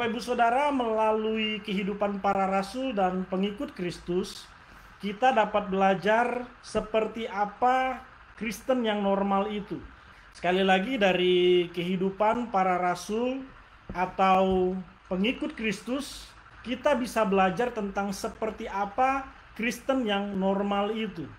Bapak Ibu Saudara, melalui kehidupan para rasul dan pengikut Kristus, kita dapat belajar seperti apa Kristen yang normal itu. Sekali lagi, dari kehidupan para rasul atau pengikut Kristus, kita bisa belajar tentang seperti apa Kristen yang normal itu.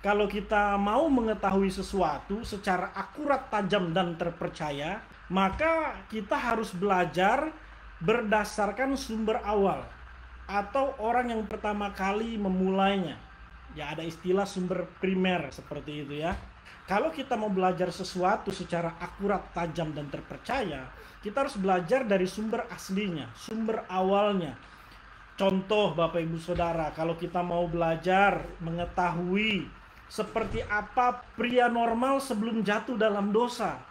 Kalau kita mau mengetahui sesuatu secara akurat, tajam, dan terpercaya, maka kita harus belajar berdasarkan sumber awal atau orang yang pertama kali memulainya. Ya, ada istilah sumber primer seperti itu ya. Kalau kita mau belajar sesuatu secara akurat, tajam, dan terpercaya, kita harus belajar dari sumber aslinya, sumber awalnya. Contoh Bapak Ibu Saudara, kalau kita mau belajar mengetahui seperti apa pria normal sebelum jatuh dalam dosa,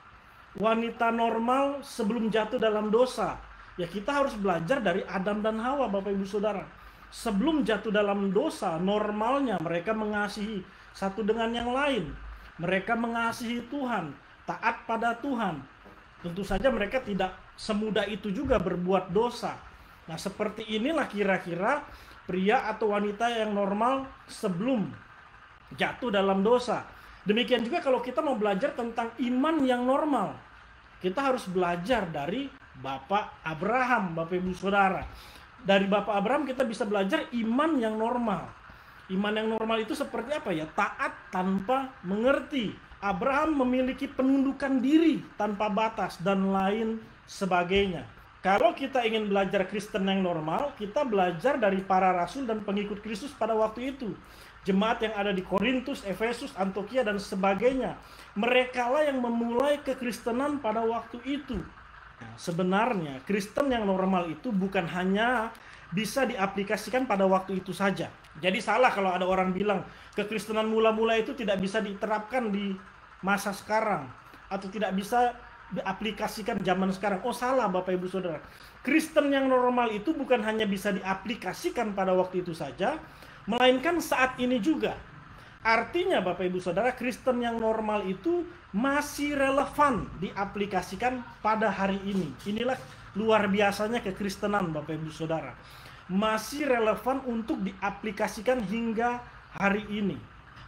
wanita normal sebelum jatuh dalam dosa, ya kita harus belajar dari Adam dan Hawa, Bapak Ibu Saudara. Sebelum jatuh dalam dosa, normalnya mereka mengasihi satu dengan yang lain. Mereka mengasihi Tuhan, taat pada Tuhan. Tentu saja mereka tidak semudah itu juga berbuat dosa. Nah, seperti inilah kira-kira pria atau wanita yang normal sebelum jatuh dalam dosa. Demikian juga kalau kita mau belajar tentang iman yang normal, kita harus belajar dari Bapak Abraham, Bapak Ibu Saudara. Dari Bapak Abraham kita bisa belajar iman yang normal. Iman yang normal itu seperti apa ya? Taat tanpa mengerti. Abraham memiliki penundukan diri tanpa batas dan lain sebagainya. Kalau kita ingin belajar Kristen yang normal, kita belajar dari para rasul dan pengikut Kristus pada waktu itu. Jemaat yang ada di Korintus, Efesus, Antioquia, dan sebagainya. Merekalah yang memulai kekristenan pada waktu itu. Nah, sebenarnya Kristen yang normal itu bukan hanya bisa diaplikasikan pada waktu itu saja. Jadi salah kalau ada orang bilang kekristenan mula-mula itu tidak bisa diterapkan di masa sekarang atau tidak bisa diaplikasikan zaman sekarang. Oh, salah Bapak Ibu Saudara. Kristen yang normal itu bukan hanya bisa diaplikasikan pada waktu itu saja, melainkan saat ini juga. Artinya Bapak Ibu Saudara, Kristen yang normal itu masih relevan diaplikasikan pada hari ini. Inilah luar biasanya kekristenan Bapak Ibu Saudara. Masih relevan untuk diaplikasikan hingga hari ini.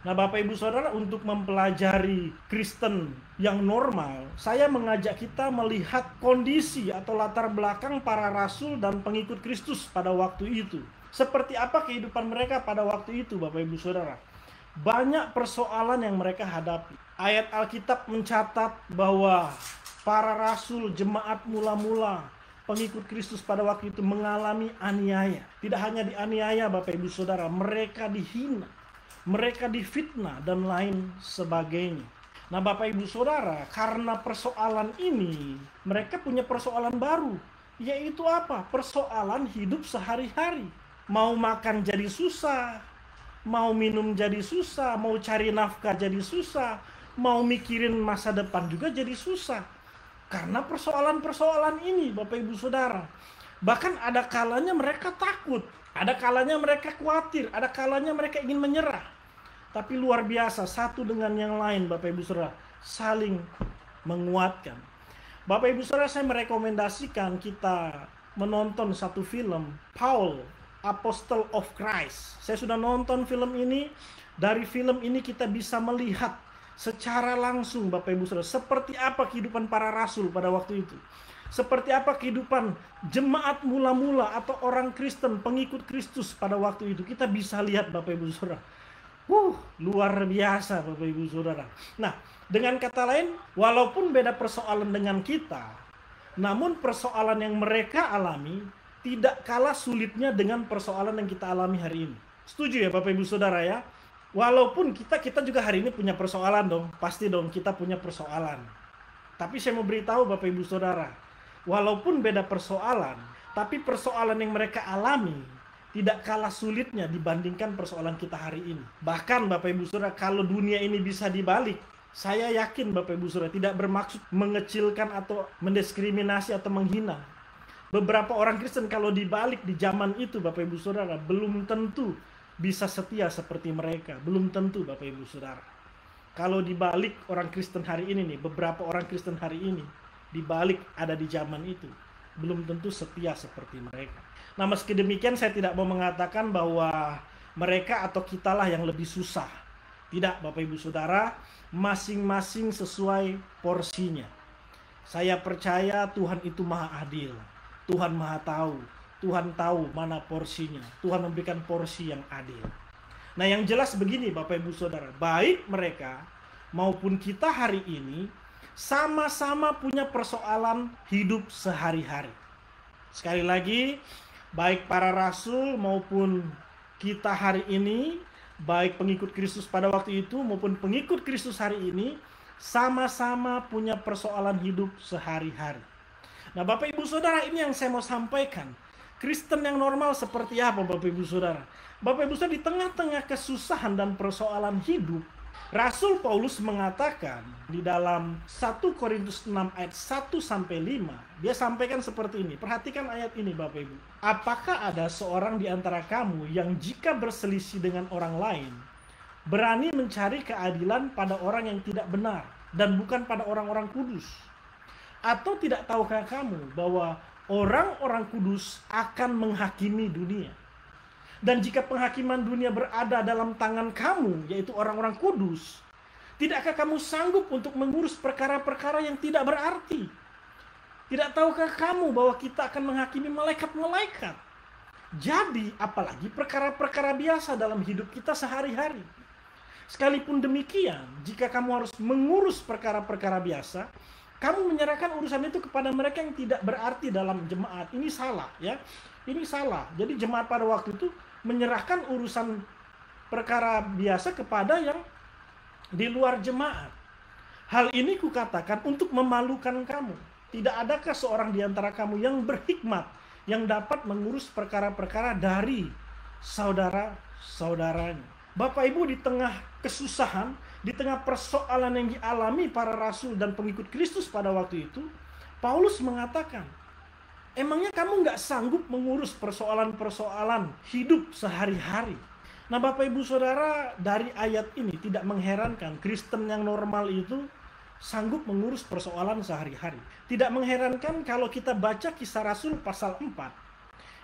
Nah Bapak Ibu Saudara, untuk mempelajari Kristen yang normal, saya mengajak kita melihat kondisi atau latar belakang para rasul dan pengikut Kristus pada waktu itu. Seperti apa kehidupan mereka pada waktu itu Bapak Ibu Saudara. Banyak persoalan yang mereka hadapi. Ayat Alkitab mencatat bahwa para rasul, jemaat mula-mula, pengikut Kristus pada waktu itu mengalami aniaya. Tidak hanya dianiaya Bapak Ibu Saudara, mereka dihina, mereka difitnah, dan lain sebagainya. Nah Bapak Ibu Saudara, karena persoalan ini, mereka punya persoalan baru. Yaitu apa? Persoalan hidup sehari-hari. Mau makan jadi susah, mau minum jadi susah, mau cari nafkah jadi susah, mau mikirin masa depan juga jadi susah. Karena persoalan-persoalan ini Bapak Ibu Saudara. Bahkan ada kalanya mereka takut, ada kalanya mereka khawatir, ada kalanya mereka ingin menyerah. Tapi luar biasa, satu dengan yang lain Bapak Ibu Saudara saling menguatkan. Bapak Ibu Saudara, saya merekomendasikan kita menonton satu film, Paul, Apostle of Christ. Saya sudah nonton film ini. Dari film ini kita bisa melihat secara langsung Bapak Ibu Saudara seperti apa kehidupan para rasul pada waktu itu. Seperti apa kehidupan jemaat mula-mula atau orang Kristen, pengikut Kristus pada waktu itu. Kita bisa lihat Bapak Ibu Saudara. Luar biasa Bapak Ibu Saudara. Nah, dengan kata lain, walaupun beda persoalan dengan kita, namun persoalan yang mereka alami tidak kalah sulitnya dengan persoalan yang kita alami hari ini. Setuju ya Bapak Ibu Saudara ya? Walaupun kita juga hari ini punya persoalan dong. Pasti dong kita punya persoalan. Tapi saya mau beritahu Bapak Ibu Saudara, walaupun beda persoalan, tapi persoalan yang mereka alami tidak kalah sulitnya dibandingkan persoalan kita hari ini. Bahkan Bapak Ibu Saudara, kalau dunia ini bisa dibalik, saya yakin Bapak Ibu Saudara tidak bermaksud mengecilkan atau mendiskriminasi atau menghina. Beberapa orang Kristen kalau dibalik di zaman itu Bapak Ibu Saudara belum tentu bisa setia seperti mereka. Belum tentu Bapak Ibu Saudara. Kalau dibalik orang Kristen hari ini nih, beberapa orang Kristen hari ini dibalik ada di zaman itu, belum tentu setia seperti mereka. Nah, meski demikian saya tidak mau mengatakan bahwa mereka atau kitalah yang lebih susah. Tidak, Bapak Ibu Saudara, masing-masing sesuai porsinya. Saya percaya Tuhan itu maha adil. Tuhan maha tahu. Tuhan tahu mana porsinya. Tuhan memberikan porsi yang adil. Nah, yang jelas begini Bapak Ibu Saudara, baik mereka maupun kita hari ini sama-sama punya persoalan hidup sehari-hari. Sekali lagi, baik para rasul maupun kita hari ini, baik pengikut Kristus pada waktu itu maupun pengikut Kristus hari ini, sama-sama punya persoalan hidup sehari-hari. Nah, Bapak Ibu Saudara, ini yang saya mau sampaikan. Kristen yang normal seperti apa, Bapak Ibu Saudara? Bapak Ibu Saudara, di tengah-tengah kesusahan dan persoalan hidup, Rasul Paulus mengatakan di dalam 1 Korintus 6 ayat 1-5, dia sampaikan seperti ini. Perhatikan ayat ini Bapak Ibu. Apakah ada seorang di antara kamu yang jika berselisih dengan orang lain, berani mencari keadilan pada orang yang tidak benar dan bukan pada orang-orang kudus? Atau tidak tahukah kamu bahwa orang-orang kudus akan menghakimi dunia? Dan jika penghakiman dunia berada dalam tangan kamu, yaitu orang-orang kudus, tidakkah kamu sanggup untuk mengurus perkara-perkara yang tidak berarti? Tidak tahukah kamu bahwa kita akan menghakimi malaikat-malaikat? Jadi, apalagi perkara-perkara biasa dalam hidup kita sehari-hari. Sekalipun demikian, jika kamu harus mengurus perkara-perkara biasa, kamu menyerahkan urusan itu kepada mereka yang tidak berarti dalam jemaat. Ini salah, ya. Ini salah. Jadi jemaat pada waktu itu menyerahkan urusan perkara biasa kepada yang di luar jemaat. Hal ini kukatakan untuk memalukan kamu. Tidak adakah seorang di antara kamu yang berhikmat, yang dapat mengurus perkara-perkara dari saudara-saudaranya? Bapak Ibu, di tengah kesusahan, di tengah persoalan yang dialami para rasul dan pengikut Kristus pada waktu itu, Paulus mengatakan, emangnya kamu nggak sanggup mengurus persoalan-persoalan hidup sehari-hari? Nah, Bapak Ibu Saudara, dari ayat ini tidak mengherankan Kristen yang normal itu sanggup mengurus persoalan sehari-hari. Tidak mengherankan kalau kita baca Kisah Rasul pasal 4.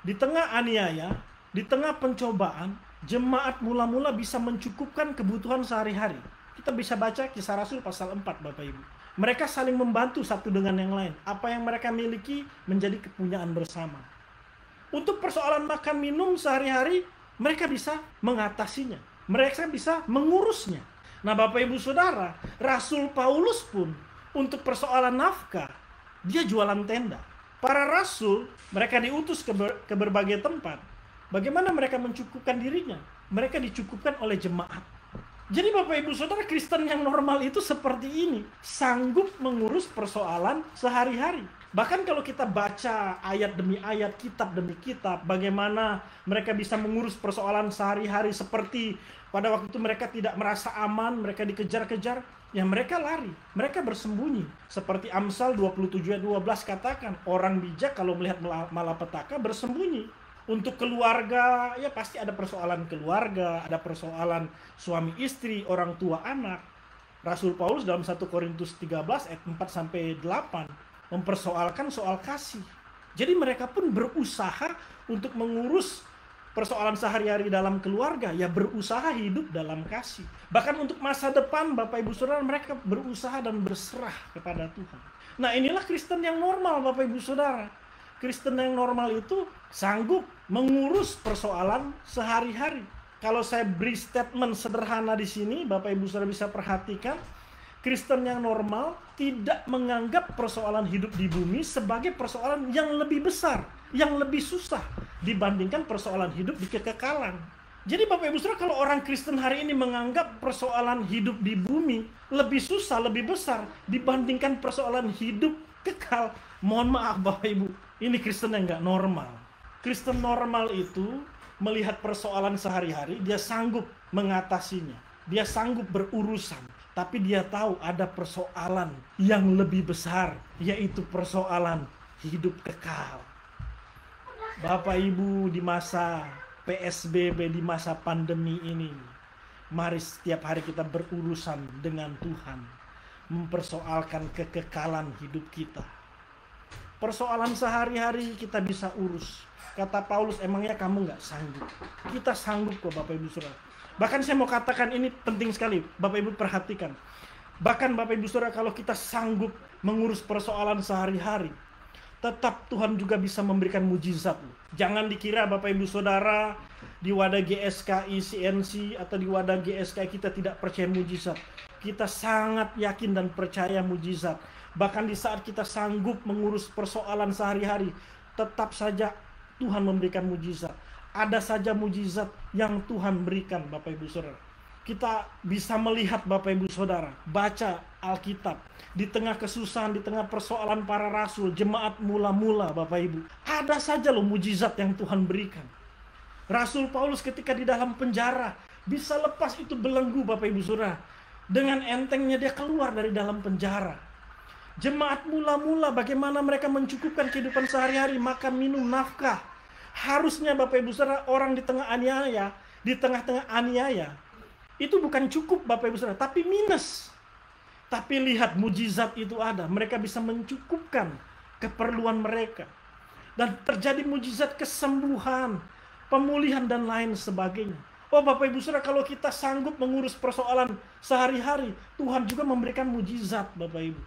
Di tengah aniaya, di tengah pencobaan, jemaat mula-mula bisa mencukupkan kebutuhan sehari-hari. Kita bisa baca Kisah Rasul pasal 4, Bapak Ibu. Mereka saling membantu satu dengan yang lain. Apa yang mereka miliki menjadi kepunyaan bersama. Untuk persoalan makan minum sehari-hari, mereka bisa mengatasinya. Mereka bisa mengurusnya. Nah, Bapak Ibu Saudara, Rasul Paulus pun untuk persoalan nafkah, dia jualan tenda. Para rasul, mereka diutus ke berbagai tempat. Bagaimana mereka mencukupkan dirinya? Mereka dicukupkan oleh jemaat. Jadi Bapak Ibu Saudara, Kristen yang normal itu seperti ini, sanggup mengurus persoalan sehari-hari. Bahkan kalau kita baca ayat demi ayat, kitab demi kitab, bagaimana mereka bisa mengurus persoalan sehari-hari seperti pada waktu itu mereka tidak merasa aman, mereka dikejar-kejar, ya mereka lari, mereka bersembunyi. Seperti Amsal 27 ayat 12 katakan, orang bijak kalau melihat malapetaka bersembunyi. Untuk keluarga, ya pasti ada persoalan keluarga, ada persoalan suami istri, orang tua anak. Rasul Paulus dalam 1 Korintus 13 ayat 4-8 mempersoalkan soal kasih. Jadi mereka pun berusaha untuk mengurus persoalan sehari-hari dalam keluarga, ya berusaha hidup dalam kasih. Bahkan untuk masa depan, Bapak Ibu Saudara, mereka berusaha dan berserah kepada Tuhan. Nah, inilah Kristen yang normal, Bapak Ibu Saudara. Kristen yang normal itu sanggup mengurus persoalan sehari-hari. Kalau saya beri statement sederhana di sini, Bapak Ibu Saudara bisa perhatikan, Kristen yang normal tidak menganggap persoalan hidup di bumi sebagai persoalan yang lebih besar, yang lebih susah dibandingkan persoalan hidup di kekekalan. Jadi Bapak Ibu Saudara, kalau orang Kristen hari ini menganggap persoalan hidup di bumi lebih susah, lebih besar dibandingkan persoalan hidup kekal, mohon maaf Bapak Ibu, ini Kristen yang nggak normal. Kristen normal itu melihat persoalan sehari-hari, dia sanggup mengatasinya, dia sanggup berurusan, tapi dia tahu ada persoalan yang lebih besar, yaitu persoalan hidup kekal. Bapak Ibu, di masa PSBB, di masa pandemi ini, mari setiap hari kita berurusan dengan Tuhan, mempersoalkan kekekalan hidup kita. Persoalan sehari-hari kita bisa urus. Kata Paulus, emangnya kamu nggak sanggup? Kita sanggup kok Bapak Ibu Saudara. Bahkan saya mau katakan ini penting sekali, Bapak Ibu perhatikan. Bahkan Bapak Ibu Saudara, kalau kita sanggup mengurus persoalan sehari-hari, tetap Tuhan juga bisa memberikan mujizat. Jangan dikira Bapak Ibu Saudara di wadah GSKI, CNC atau di wadah GSKI kita tidak percaya mujizat. Kita sangat yakin dan percaya mujizat. Bahkan di saat kita sanggup mengurus persoalan sehari-hari, tetap saja Tuhan memberikan mujizat. Ada saja mujizat yang Tuhan berikan Bapak Ibu Saudara. Kita bisa melihat Bapak Ibu Saudara, baca Alkitab. Di tengah kesusahan, di tengah persoalan para rasul, jemaat mula-mula Bapak Ibu. Ada saja loh mujizat yang Tuhan berikan. Rasul Paulus ketika di dalam penjara, bisa lepas itu belenggu Bapak Ibu Saudara. Dengan entengnya dia keluar dari dalam penjara. Jemaat mula-mula bagaimana mereka mencukupkan kehidupan sehari-hari, makan, minum, nafkah. Harusnya Bapak Ibu Saudara, orang di tengah aniaya, di tengah-tengah aniaya, itu bukan cukup Bapak Ibu Saudara, tapi minus. Tapi lihat mujizat itu ada, mereka bisa mencukupkan keperluan mereka. Dan terjadi mujizat kesembuhan, pemulihan dan lain sebagainya. Oh Bapak Ibu Saudara, kalau kita sanggup mengurus persoalan sehari-hari, Tuhan juga memberikan mujizat Bapak Ibu.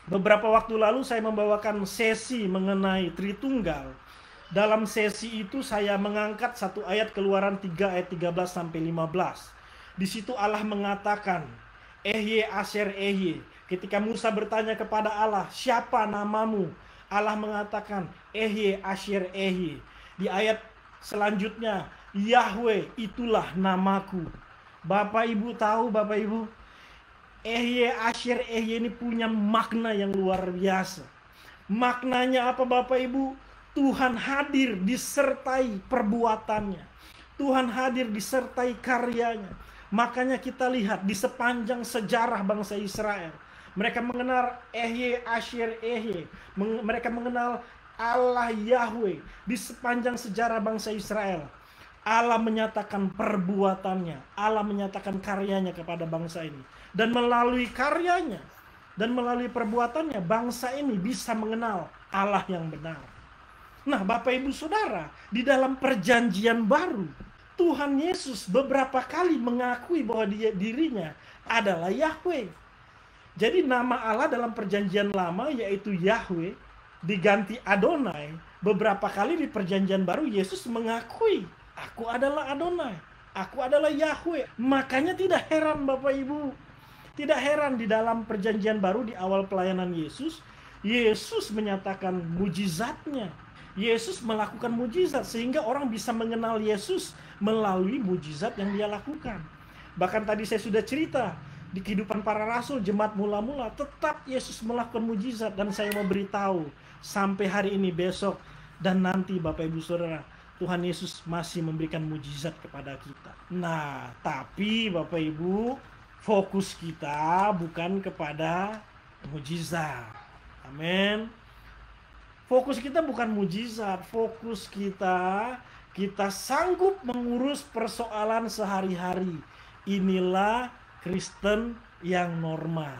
Beberapa waktu lalu saya membawakan sesi mengenai Tritunggal. Dalam sesi itu saya mengangkat satu ayat Keluaran 3 ayat 13 sampai 15. Di situ Allah mengatakan, Ehye Asher Ehye. Ketika Musa bertanya kepada Allah, siapa namamu? Allah mengatakan, Ehye Asher Ehye. Di ayat selanjutnya, Yahweh itulah namaku. Bapak Ibu tahu Bapak Ibu, Ehye Asher Ehye ini punya makna yang luar biasa. Maknanya apa Bapak Ibu? Tuhan hadir disertai perbuatannya. Tuhan hadir disertai karyanya. Makanya kita lihat di sepanjang sejarah bangsa Israel, mereka mengenal Ehye Asher Ehye. Mereka mengenal Allah Yahweh. Di sepanjang sejarah bangsa Israel, Allah menyatakan perbuatannya, Allah menyatakan karyanya kepada bangsa ini. Dan melalui karyanya dan melalui perbuatannya, bangsa ini bisa mengenal Allah yang benar. Nah Bapak Ibu Saudara, di dalam perjanjian baru, Tuhan Yesus beberapa kali mengakui bahwa dirinya adalah Yahweh. Jadi nama Allah dalam perjanjian lama yaitu Yahweh diganti Adonai. Beberapa kali di perjanjian baru Yesus mengakui, aku adalah Adonai, aku adalah Yahweh. Makanya tidak heran Bapak Ibu, tidak heran di dalam perjanjian baru di awal pelayanan Yesus, Yesus menyatakan mujizatnya. Yesus melakukan mujizat sehingga orang bisa mengenal Yesus melalui mujizat yang dia lakukan. Bahkan tadi saya sudah cerita di kehidupan para rasul, jemaat mula-mula, tetap Yesus melakukan mujizat. Dan saya mau beritahu sampai hari ini, besok, dan nanti Bapak Ibu Saudara, Tuhan Yesus masih memberikan mujizat kepada kita. Nah, tapi Bapak Ibu, fokus kita bukan kepada mujizat. Amin. Fokus kita bukan mujizat, fokus kita sanggup mengurus persoalan sehari-hari. Inilah Kristen yang normal.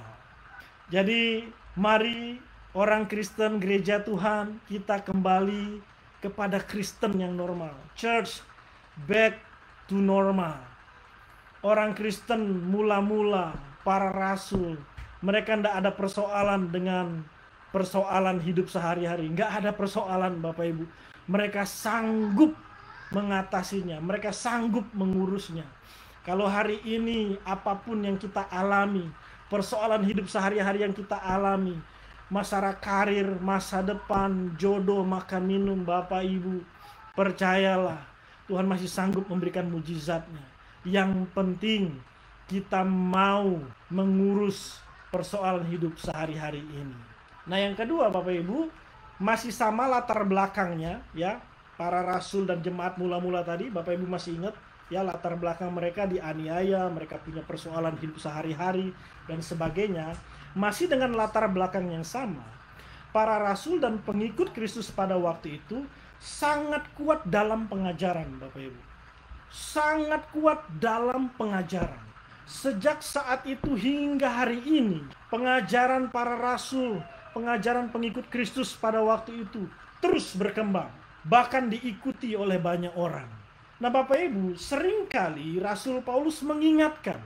Jadi mari orang Kristen, gereja Tuhan, kita kembali kepada Kristen yang normal. Church back to normal. Orang Kristen mula-mula, para rasul, mereka tidak ada persoalan dengan persoalan hidup sehari-hari. Nggak ada persoalan Bapak Ibu. Mereka sanggup mengatasinya. Mereka sanggup mengurusnya. Kalau hari ini apapun yang kita alami, persoalan hidup sehari-hari yang kita alami, masalah karir, masa depan, jodoh, makan minum, Bapak Ibu, percayalah Tuhan masih sanggup memberikan mujizatnya. Yang penting kita mau mengurus persoalan hidup sehari-hari ini. Nah yang kedua Bapak Ibu, masih sama latar belakangnya ya. Para rasul dan jemaat mula-mula tadi, Bapak Ibu masih ingat ya, latar belakang mereka dianiaya, mereka punya persoalan hidup sehari-hari dan sebagainya. Masih dengan latar belakang yang sama, para rasul dan pengikut Kristus pada waktu itu sangat kuat dalam pengajaran Bapak Ibu. Sangat kuat dalam pengajaran. Sejak saat itu hingga hari ini, pengajaran para rasul pengajaran pengikut Kristus pada waktu itu terus berkembang, bahkan diikuti oleh banyak orang. Nah Bapak Ibu, seringkali Rasul Paulus mengingatkan,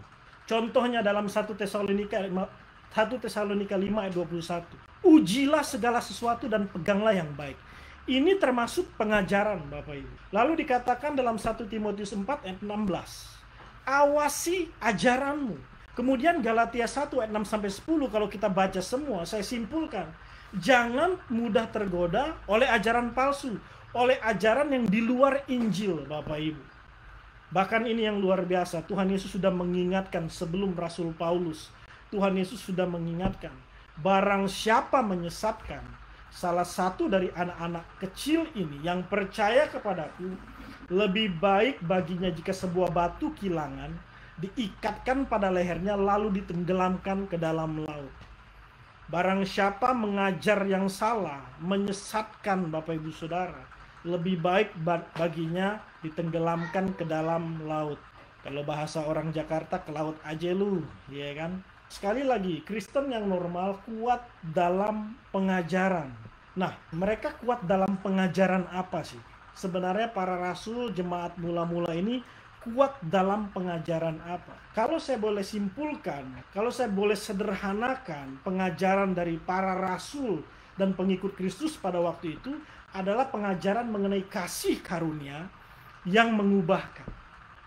contohnya dalam 1 Tesalonika 5 ayat 21. Ujilah segala sesuatu dan peganglah yang baik. Ini termasuk pengajaran Bapak Ibu. Lalu dikatakan dalam 1 Timotius 4 ayat 16. Awasi ajaranmu. Kemudian Galatia 1 ayat 6-10 kalau kita baca semua, saya simpulkan. Jangan mudah tergoda oleh ajaran palsu, oleh ajaran yang di luar Injil Bapak Ibu. Bahkan ini yang luar biasa, Tuhan Yesus sudah mengingatkan sebelum Rasul Paulus. Tuhan Yesus sudah mengingatkan, barang siapa menyesatkan salah satu dari anak-anak kecil ini yang percaya kepadaku, lebih baik baginya jika sebuah batu kilangan diikatkan pada lehernya lalu ditenggelamkan ke dalam laut. Barang siapa mengajar yang salah, menyesatkan Bapak Ibu Saudara, lebih baik baginya ditenggelamkan ke dalam laut. Kalau bahasa orang Jakarta, ke laut aja lu, ya kan? Sekali lagi, Kristen yang normal kuat dalam pengajaran. Nah, mereka kuat dalam pengajaran apa sih? Sebenarnya para rasul, jemaat mula-mula ini kuat dalam pengajaran apa? Kalau saya boleh simpulkan, kalau saya boleh sederhanakan, pengajaran dari para rasul dan pengikut Kristus pada waktu itu adalah pengajaran mengenai kasih karunia yang mengubahkan.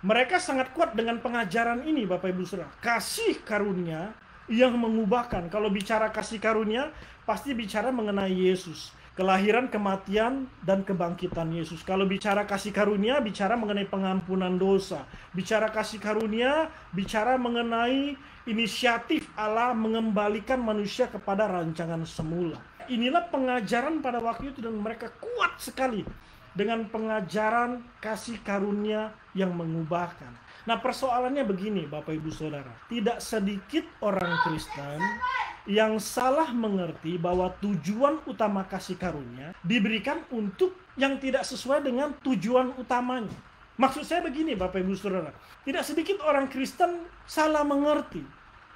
Mereka sangat kuat dengan pengajaran ini Bapak Ibu Saudara. Kasih karunia yang mengubahkan. Kalau bicara kasih karunia, pasti bicara mengenai Yesus. Kelahiran, kematian, dan kebangkitan Yesus. Kalau bicara kasih karunia, bicara mengenai pengampunan dosa. Bicara kasih karunia, bicara mengenai inisiatif Allah mengembalikan manusia kepada rancangan semula. Inilah pengajaran pada waktu itu dan mereka kuat sekali dengan pengajaran kasih karunia yang mengubahkan. Nah persoalannya begini Bapak Ibu Saudara. Tidak sedikit orang Kristen yang salah mengerti bahwa tujuan utama kasih karunia diberikan untuk yang tidak sesuai dengan tujuan utamanya. Maksud saya begini Bapak Ibu Saudara. Tidak sedikit orang Kristen salah mengerti.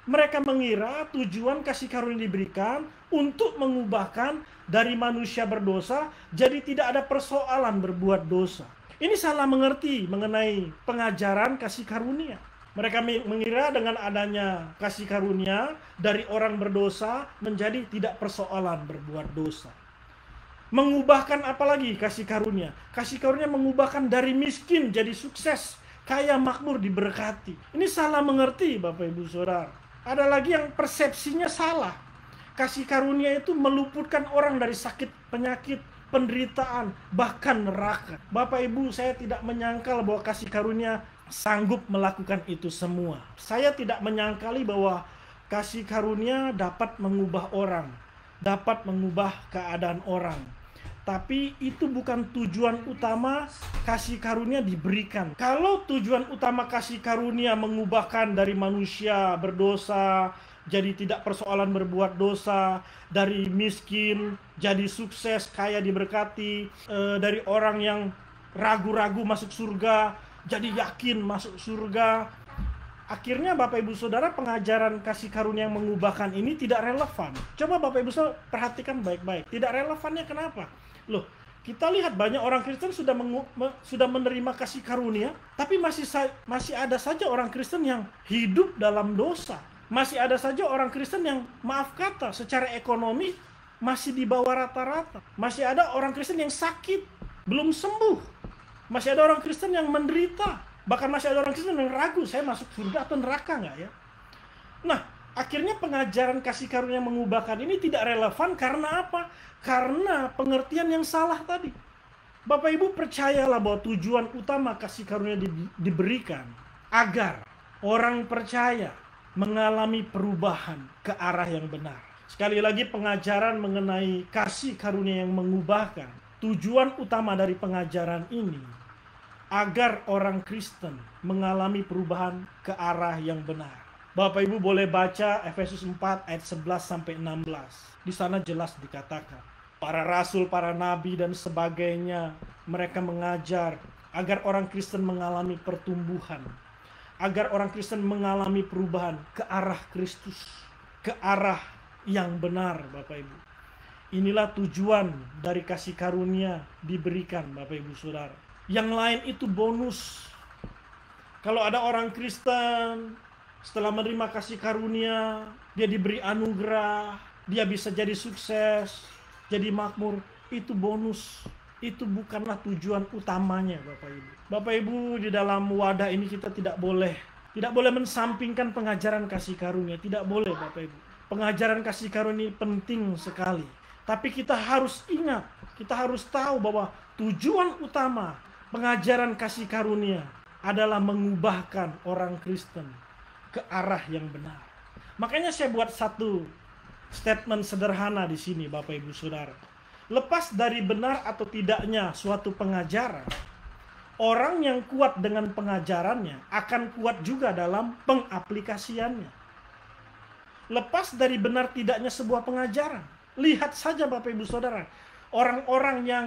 Mereka mengira tujuan kasih karunia diberikan untuk mengubahkan dari manusia berdosa jadi tidak ada persoalan berbuat dosa. Ini salah mengerti mengenai pengajaran kasih karunia. Mereka mengira dengan adanya kasih karunia dari orang berdosa menjadi tidak persoalan berbuat dosa. Mengubahkan apalagi kasih karunia? Kasih karunia mengubahkan dari miskin jadi sukses, kaya makmur diberkati. Ini salah mengerti Bapak Ibu Saudara. Ada lagi yang persepsinya salah. Kasih karunia itu meluputkan orang dari sakit penyakit, penderitaan, bahkan neraka. Bapak Ibu, saya tidak menyangkal bahwa kasih karunia sanggup melakukan itu semua. Saya tidak menyangkali bahwa kasih karunia dapat mengubah orang, dapat mengubah keadaan orang. Tapi itu bukan tujuan utama kasih karunia diberikan. Kalau tujuan utama kasih karunia mengubahkan dari manusia berdosa jadi tidak persoalan berbuat dosa, dari miskin jadi sukses, kaya diberkati, dari orang yang ragu-ragu masuk surga jadi yakin masuk surga. Akhirnya Bapak Ibu Saudara, pengajaran kasih karunia yang mengubahkan ini tidak relevan. Coba Bapak Ibu Saudara perhatikan baik-baik. Tidak relevannya kenapa? Loh, kita lihat banyak orang Kristen sudah menerima kasih karunia, tapi masih ada saja orang Kristen yang hidup dalam dosa. Masih ada saja orang Kristen yang, maaf kata, secara ekonomi masih di bawah rata-rata. Masih ada orang Kristen yang sakit, belum sembuh. Masih ada orang Kristen yang menderita. Bahkan masih ada orang Kristen yang ragu, saya masuk surga atau neraka nggak ya? Nah, akhirnya pengajaran kasih karunia yang mengubahkan ini tidak relevan karena apa? Karena pengertian yang salah tadi. Bapak Ibu percayalah bahwa tujuan utama kasih karunia diberikan agar orang percaya mengalami perubahan ke arah yang benar. Sekali lagi, pengajaran mengenai kasih karunia yang mengubahkan, tujuan utama dari pengajaran ini agar orang Kristen mengalami perubahan ke arah yang benar. Bapak Ibu boleh baca Efesus 4 ayat 11-16. Di sana jelas dikatakan, para rasul, para nabi dan sebagainya, mereka mengajar agar orang Kristen mengalami pertumbuhan, agar orang Kristen mengalami perubahan ke arah Kristus, ke arah yang benar Bapak Ibu. Inilah tujuan dari kasih karunia diberikan, Bapak Ibu Saudara. Yang lain itu bonus. Kalau ada orang Kristen setelah menerima kasih karunia, dia diberi anugerah, dia bisa jadi sukses, jadi makmur, itu bonus. Itu bukanlah tujuan utamanya, Bapak Ibu. Bapak Ibu, di dalam wadah ini kita tidak boleh mensampingkan pengajaran kasih karunia. Tidak boleh, Bapak Ibu. Pengajaran kasih karunia penting sekali. Tapi kita harus ingat, kita harus tahu bahwa tujuan utama pengajaran kasih karunia adalah mengubahkan orang Kristen ke arah yang benar. Makanya saya buat satu statement sederhana di sini, Bapak Ibu Saudara. Lepas dari benar atau tidaknya suatu pengajaran, orang yang kuat dengan pengajarannya akan kuat juga dalam pengaplikasiannya. Lepas dari benar tidaknya sebuah pengajaran, lihat saja Bapak Ibu Saudara, orang-orang yang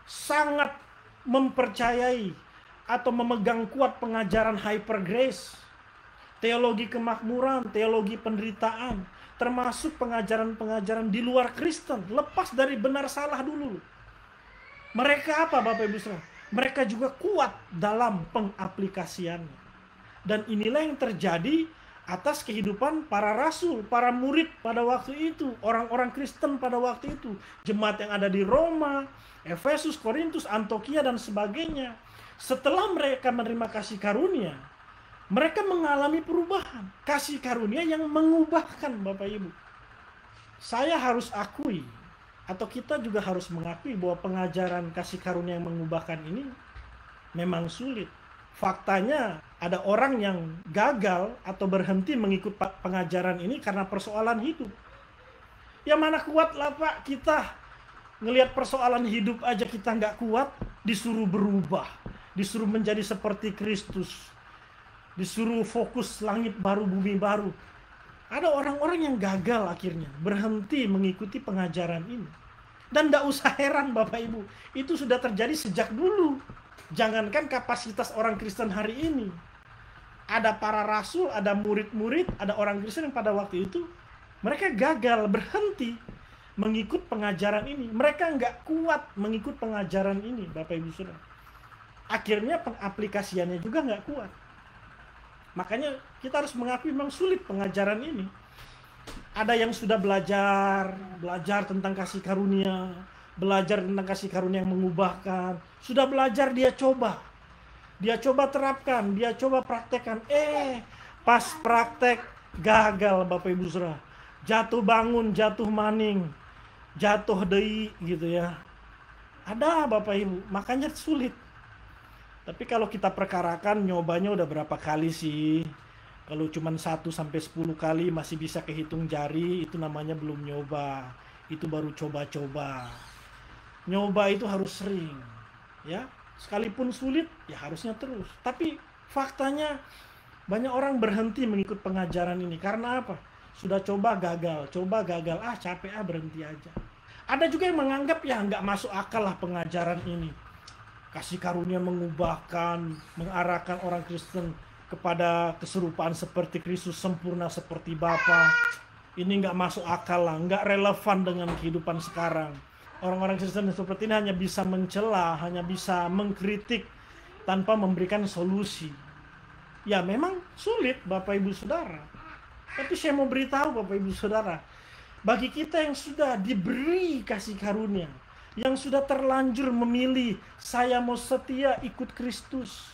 sangat mempercayai atau memegang kuat pengajaran hyper grace, teologi kemakmuran, teologi penderitaan, termasuk pengajaran-pengajaran di luar Kristen, lepas dari benar salah dulu. Mereka apa, Bapak Ibu Saudara? Mereka juga kuat dalam pengaplikasiannya. Dan inilah yang terjadi atas kehidupan para rasul, para murid pada waktu itu, orang-orang Kristen pada waktu itu, jemaat yang ada di Roma, Efesus, Korintus, Antioquia, dan sebagainya. Setelah mereka menerima kasih karunia, mereka mengalami perubahan. Kasih karunia yang mengubahkan, Bapak Ibu. Saya harus akui, atau kita juga harus mengakui bahwa pengajaran kasih karunia yang mengubahkan ini memang sulit. Faktanya ada orang yang gagal atau berhenti mengikut pengajaran ini karena persoalan hidup. Ya mana kuat lah Pak, kita ngelihat persoalan hidup aja kita nggak kuat, disuruh berubah, disuruh menjadi seperti Kristus, disuruh fokus langit baru, bumi baru. Ada orang-orang yang gagal akhirnya, berhenti mengikuti pengajaran ini. Dan tidak usah heran Bapak Ibu, itu sudah terjadi sejak dulu. Jangankan kapasitas orang Kristen hari ini. Ada para rasul, ada murid-murid, ada orang Kristen yang pada waktu itu, mereka gagal, berhenti mengikut pengajaran ini. Mereka nggak kuat mengikut pengajaran ini, Bapak Ibu Saudara. Akhirnya pengaplikasiannya juga nggak kuat. Makanya kita harus mengakui memang sulit pengajaran ini. Ada yang sudah belajar tentang kasih karunia, belajar tentang kasih karunia yang mengubahkan. Sudah belajar, dia coba terapkan, dia coba praktekkan. Pas praktek gagal Bapak Ibu Saudara. Jatuh bangun, jatuh maning, jatuh deui gitu ya. Ada Bapak Ibu, makanya sulit. Tapi kalau kita perkarakan, nyobanya udah berapa kali sih? Kalau cuma 1-10 kali masih bisa kehitung jari, itu namanya belum nyoba. Itu baru coba-coba. Nyoba itu harus sering, ya. Sekalipun sulit, ya harusnya terus. Tapi faktanya banyak orang berhenti mengikut pengajaran ini. Karena apa? Sudah coba gagal, capek berhenti aja. Ada juga yang menganggap ya nggak masuk akal lah pengajaran ini. Kasih karunia mengubahkan, mengarahkan orang Kristen kepada keserupaan seperti Kristus, sempurna seperti Bapa. Ini nggak masuk akal lah, nggak relevan dengan kehidupan sekarang. Orang-orang Kristen seperti ini hanya bisa mencela, hanya bisa mengkritik tanpa memberikan solusi. Ya memang sulit Bapak Ibu Saudara. Tapi saya mau beritahu Bapak Ibu Saudara, bagi kita yang sudah diberi kasih karunia, yang sudah terlanjur memilih, saya mau setia ikut Kristus.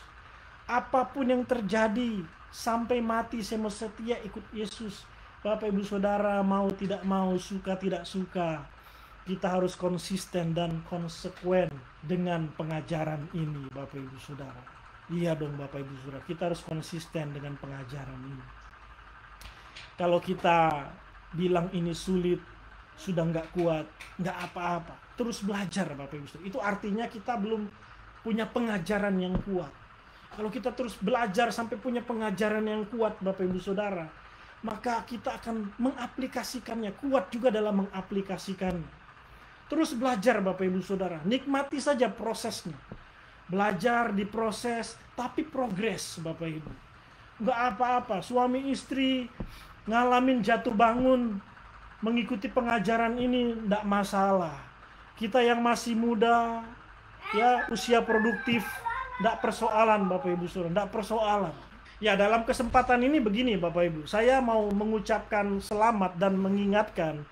Apapun yang terjadi, sampai mati saya mau setia ikut Yesus. Bapak Ibu Saudara, mau tidak mau, suka tidak suka, kita harus konsisten dan konsekuen dengan pengajaran ini Bapak Ibu Saudara. Iya dong Bapak Ibu Saudara, kita harus konsisten dengan pengajaran ini. Kalau kita bilang ini sulit, sudah nggak kuat, nggak apa-apa, terus belajar Bapak Ibu Saudara. Itu artinya kita belum punya pengajaran yang kuat. Kalau kita terus belajar sampai punya pengajaran yang kuat Bapak Ibu Saudara, maka kita akan mengaplikasikannya, kuat juga dalam mengaplikasikannya. Terus belajar Bapak Ibu Saudara, nikmati saja prosesnya. Belajar, diproses, tapi progres Bapak Ibu. Nggak apa-apa, suami istri ngalamin jatuh bangun, mengikuti pengajaran ini tidak masalah. Kita yang masih muda, ya usia produktif, tidak persoalan Bapak Ibu Saudara, tidak persoalan. Ya, dalam kesempatan ini begini Bapak Ibu, saya mau mengucapkan selamat dan mengingatkan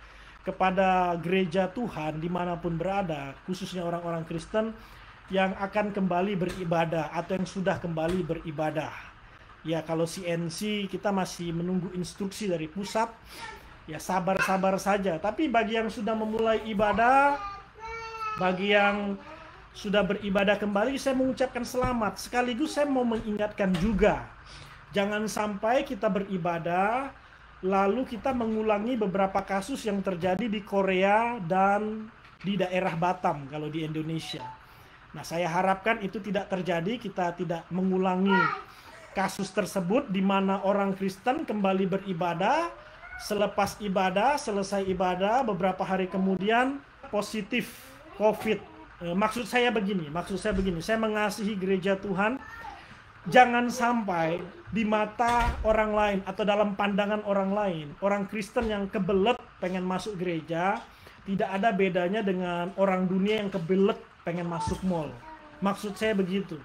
kepada gereja Tuhan dimanapun berada, khususnya orang-orang Kristen yang akan kembali beribadah atau yang sudah kembali beribadah. Ya, kalau CNC kita masih menunggu instruksi dari pusat, ya sabar-sabar saja. Tapi bagi yang sudah memulai ibadah, bagi yang sudah beribadah kembali, saya mengucapkan selamat. Sekaligus saya mau mengingatkan juga, jangan sampai kita beribadah lalu kita mengulangi beberapa kasus yang terjadi di Korea dan di daerah Batam kalau di Indonesia. Nah, saya harapkan itu tidak terjadi, kita tidak mengulangi kasus tersebut di mana orang Kristen kembali beribadah, selepas ibadah, selesai ibadah, beberapa hari kemudian positif COVID. Maksud saya begini, saya mengasihi gereja Tuhan. Jangan sampai di mata orang lain atau dalam pandangan orang lain, orang Kristen yang kebelet pengen masuk gereja tidak ada bedanya dengan orang dunia yang kebelet pengen masuk mall. Maksud saya begitu.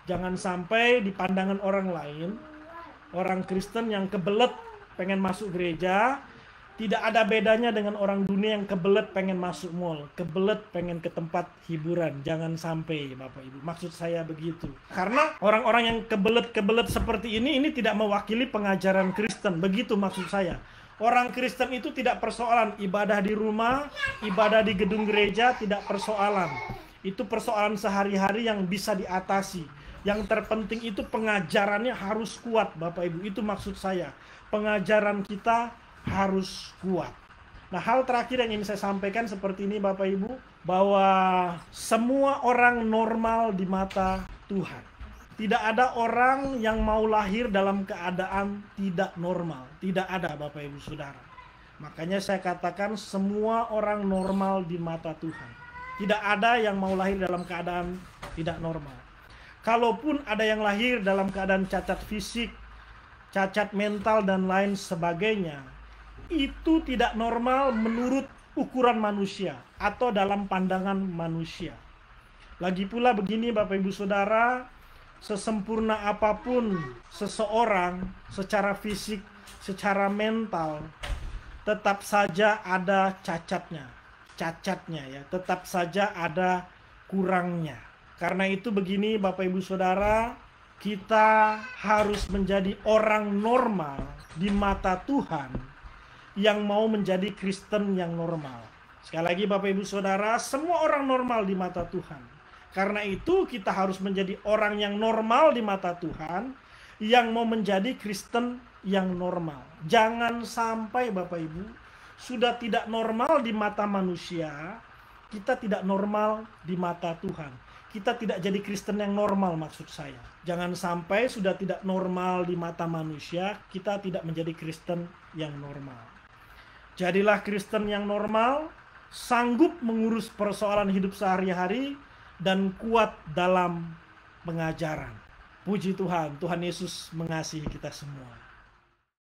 Jangan sampai di pandangan orang lain, orang Kristen yang kebelet pengen masuk gereja tidak ada bedanya dengan orang dunia yang kebelet pengen masuk mall, kebelet pengen ke tempat hiburan. Jangan sampai Bapak Ibu, maksud saya begitu. Karena orang-orang yang kebelet-kebelet seperti ini tidak mewakili pengajaran Kristen, begitu maksud saya. Orang Kristen itu tidak persoalan ibadah di rumah, ibadah di gedung gereja tidak persoalan. Itu persoalan sehari-hari yang bisa diatasi. Yang terpenting itu pengajarannya harus kuat Bapak Ibu, itu maksud saya. Pengajaran kita harus kuat. Nah, hal terakhir yang ingin saya sampaikan seperti ini Bapak Ibu, bahwa semua orang normal di mata Tuhan. Tidak ada orang yang mau lahir dalam keadaan tidak normal. Tidak ada Bapak Ibu Saudara. Makanya saya katakan semua orang normal di mata Tuhan. Tidak ada yang mau lahir dalam keadaan tidak normal. Kalaupun ada yang lahir dalam keadaan cacat fisik, cacat mental dan lain sebagainya, itu tidak normal menurut ukuran manusia atau dalam pandangan manusia. Lagi pula begini Bapak Ibu Saudara, sesempurna apapun seseorang secara fisik, secara mental, tetap saja ada cacatnya ya, tetap saja ada kurangnya. Karena itu begini Bapak Ibu Saudara, kita harus menjadi orang normal di mata Tuhan yang mau menjadi Kristen yang normal. Sekali lagi Bapak Ibu Saudara, semua orang normal di mata Tuhan. Karena itu kita harus menjadi orang yang normal di mata Tuhan, yang mau menjadi Kristen yang normal. Jangan sampai Bapak Ibu, sudah tidak normal di mata manusia, kita tidak normal di mata Tuhan. Kita tidak jadi Kristen yang normal maksud saya. Jangan sampai sudah tidak normal di mata manusia, kita tidak menjadi Kristen yang normal. Jadilah Kristen yang normal, sanggup mengurus persoalan hidup sehari-hari, dan kuat dalam pengajaran. Puji Tuhan, Tuhan Yesus mengasihi kita semua.